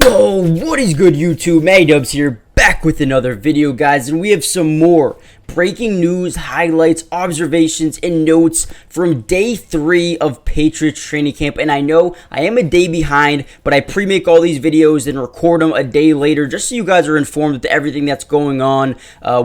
Yo, what is good, YouTube? Dubs here, back with another video, guys, and we have some more breaking news, highlights, observations, and notes from day 3 of Patriots training camp. And I know I am a day behind, but I pre-make all these videos and record them a day later just so you guys are informed with everything that's going on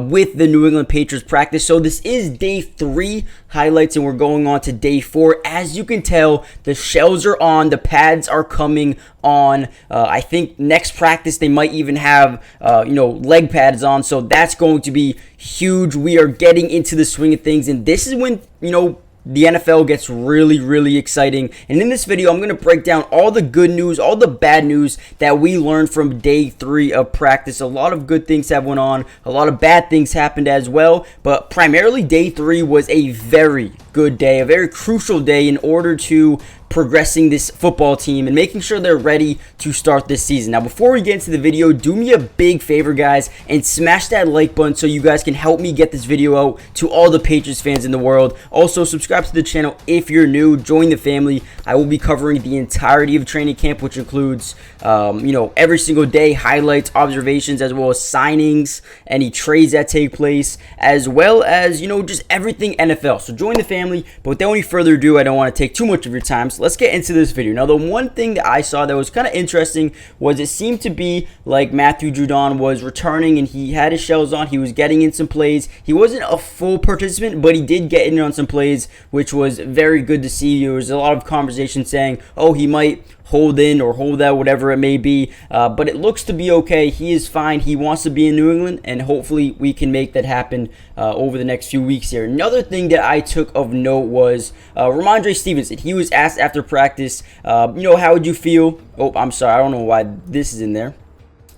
with the New England Patriots practice. So this is day 3 highlights, and we're going on to day 4. As you can tell, the shells are on, the pads are coming on. I think next practice they might even have leg pads on, so that's going to be huge. We are getting into the swing of things, and this is when the NFL gets really exciting. And in this video, I'm going to break down all the good news, all the bad news that we learned from day 3 of practice. A lot of good things have went on, a lot of bad things happened as well, but primarily day 3 was a very good day, a very crucial day in order to progressing this football team and making sure they're ready to start this season. Now, before we get into the video, do me a big favor, guys, and smash that like button so you guys can help me get this video out to all the Patriots fans in the world. Also, subscribe to the channel if you're new. Join the family. I will be covering the entirety of training camp, which includes, every single day, highlights, observations, as well as signings, any trades that take place, as well as, just everything NFL. So join the family. But without any further ado, I don't want to take too much of your time. So let's get into this video. Now, the one thing that I saw that was kind of interesting was it seemed to be like Matthew Judon was returning and he had his shells on. He was getting in some plays. He wasn't a full participant, but he did get in on some plays, which was very good to see. There was a lot of conversation saying, oh, he might hold in or hold out, whatever it may be, but it looks to be okay. He is fine. He wants to be in New England, and hopefully we can make that happen over the next few weeks here. Another thing that I took of note was Ramondre Stevenson. He was asked after practice, how would you feel? Oh, I'm sorry, I don't know why this is in there.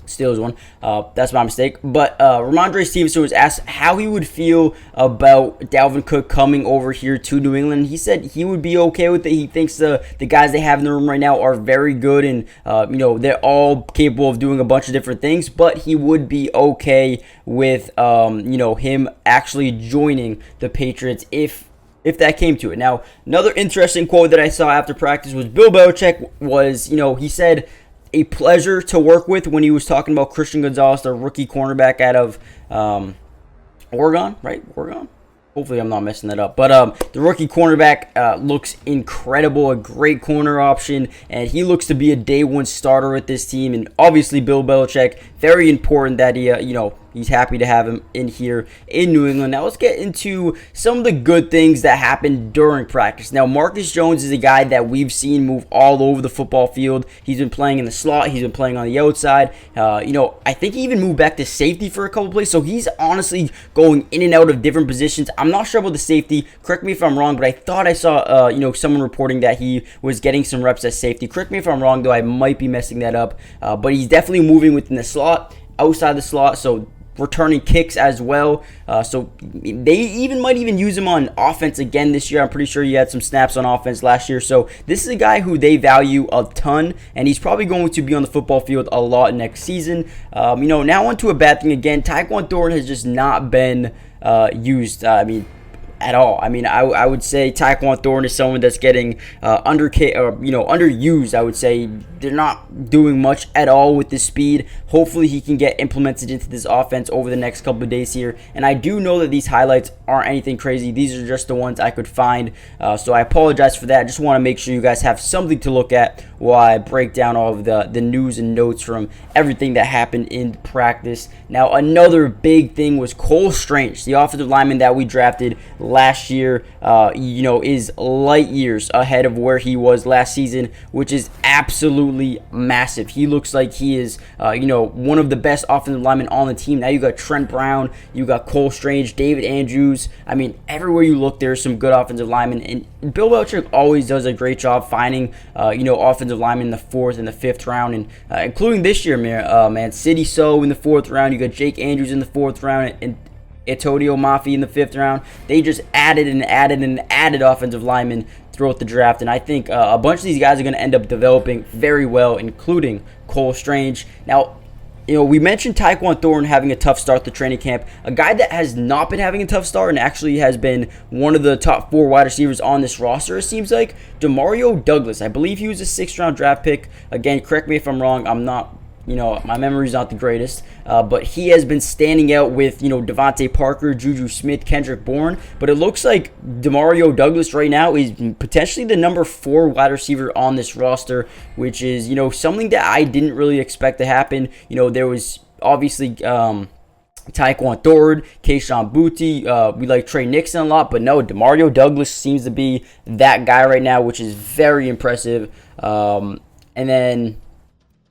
Steals one. That's my mistake. But Ramondre Stevenson was asked how he would feel about Dalvin Cook coming over here to New England. He said he would be okay with it. He thinks the guys they have in the room right now are very good, and they're all capable of doing a bunch of different things. But he would be okay with him actually joining the Patriots if that came to it. Now, another interesting quote that I saw after practice was Bill Belichick was, he said, a pleasure to work with when he was talking about Christian Gonzalez, the rookie cornerback out of Oregon, right? Oregon? Hopefully I'm not messing that up. But the rookie cornerback looks incredible, a great corner option, and he looks to be a day 1 starter with this team. And obviously Bill Belichick, very important that he, he's happy to have him in here in New England. Now let's get into some of the good things that happened during practice. Now, Marcus Jones is a guy that we've seen move all over the football field. He's been playing in the slot. He's been playing on the outside. I think he even moved back to safety for a couple plays. So he's honestly going in and out of different positions. I'm not sure about the safety. Correct me if I'm wrong, but I thought I saw, someone reporting that he was getting some reps at safety. Correct me if I'm wrong, though. I might be messing that up. But he's definitely moving within the slot, outside the slot, so returning kicks as well. So they might even use him on offense again this year. I'm pretty sure he had some snaps on offense last year. So this is a guy who they value a ton, and he's probably going to be on the football field a lot next season. Now on to a bad thing again. Tyquan Thornton has just not been used. At all. I would say Tyquan Thornton is someone that's getting underused. I would say they're not doing much at all with this speed. Hopefully he can get implemented into this offense over the next couple of days here. And I do know that these highlights aren't anything crazy. These are just the ones I could find. So I apologize for that. Just want to make sure you guys have something to look at while I break down all of the news and notes from everything that happened in practice. Now, another big thing was Cole Strange, the offensive lineman that we drafted last year, is light years ahead of where he was last season, which is absolutely massive. He looks like he is, one of the best offensive linemen on the team. Now you got Trent Brown, you got Cole Strange, David Andrews. Everywhere you look, there's some good offensive linemen, and Bill Belichick always does a great job finding, offensive linemen in the 4th and the 5th round, and including this year, man, City So in the 4th round. You got Jake Andrews in the 4th round, and Etodio Mafi in the 5th round. They just added offensive linemen throughout the draft, and I think a bunch of these guys are going to end up developing very well, including Cole Strange. Now, we mentioned Tyquan Thornton having a tough start to training camp. A guy that has not been having a tough start and actually has been one of the top 4 wide receivers on this roster, it seems like, Demario Douglas. I believe he was a 6th round draft pick. Again, correct me if I'm wrong. I'm not my memory's not the greatest, but he has been standing out with, Devontae Parker, Juju Smith, Kendrick Bourne. But it looks like Demario Douglas right now is potentially the number 4 wide receiver on this roster, which is, something that I didn't really expect to happen. There was obviously Tyquan Thornton, Kayshon Boutte. We like Trey Nixon a lot, but no, Demario Douglas seems to be that guy right now, which is very impressive. And then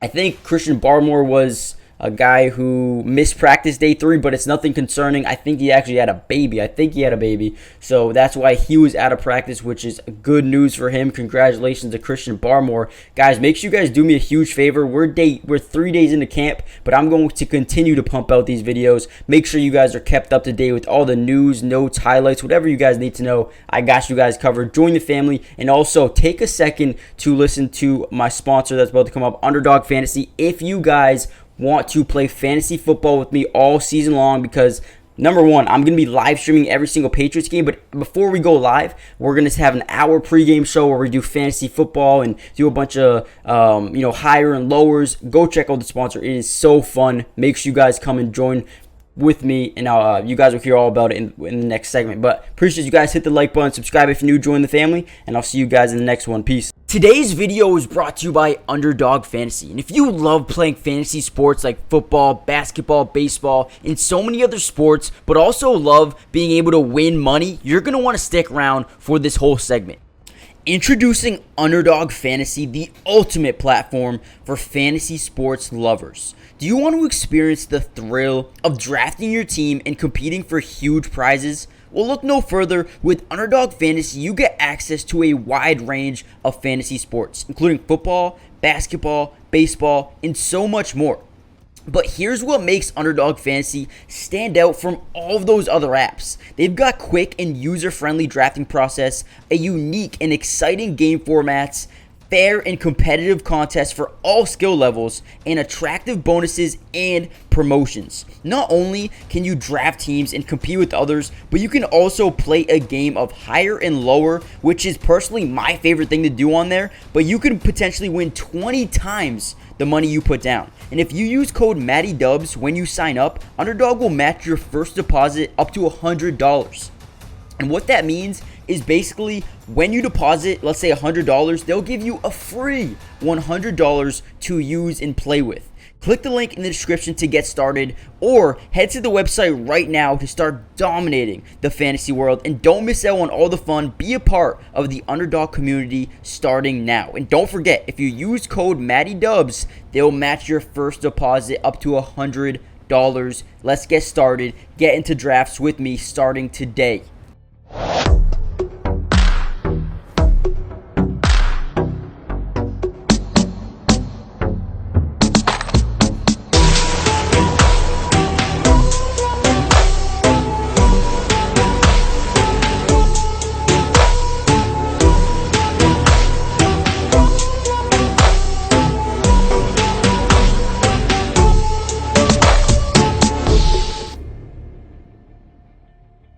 I think Christian Barmore was a guy who missed practice day 3, but it's nothing concerning. I think he actually had a baby. So that's why he was out of practice, which is good news for him. Congratulations to Christian Barmore. Guys, make sure you guys do me a huge favor. We're 3 days into camp, but I'm going to continue to pump out these videos. Make sure you guys are kept up to date with all the news, notes, highlights, whatever you guys need to know. I got you guys covered. Join the family, and also take a second to listen to my sponsor that's about to come up, Underdog Fantasy. If you guys want to play fantasy football with me all season long, because number one, I'm going to be live streaming every single Patriots game, but before we go live, we're going to have an hour pregame show where we do fantasy football and do a bunch of higher and lowers. Go check out the sponsor. It is so fun. Make sure you guys come and join with me, and you guys will hear all about it in the next segment. But appreciate you guys. Hit the like button, subscribe if you're new, join the family, and I'll see you guys in the next one. Peace. Today's video is brought to you by Underdog Fantasy. And if you love playing fantasy sports like football, basketball, baseball, and so many other sports, but also love being able to win money, you're going to want to stick around for this whole segment. Introducing Underdog Fantasy, the ultimate platform for fantasy sports lovers. Do you want to experience the thrill of drafting your team and competing for huge prizes? Well, look no further. With Underdog Fantasy, you get access to a wide range of fantasy sports, including football, basketball, baseball, and so much more. But here's what makes Underdog Fantasy stand out from all of those other apps. They've got quick and user-friendly drafting process, a unique and exciting game formats, fair and competitive contests for all skill levels, and attractive bonuses and promotions. Not only can you draft teams and compete with others, but you can also play a game of higher and lower, which is personally my favorite thing to do on there, but you can potentially win 20 times the money you put down. And if you use code MattyDubs when you sign up, Underdog will match your first deposit up to $100. And what that means is basically when you deposit, let's say $100, they'll give you a free $100 to use and play with. Click the link in the description to get started, or head to the website right now to start dominating the fantasy world. And don't miss out on all the fun. Be a part of the Underdog community starting now. And don't forget, if you use code MattyDubs, they'll match your first deposit up to $100. Let's get started. Get into drafts with me starting today.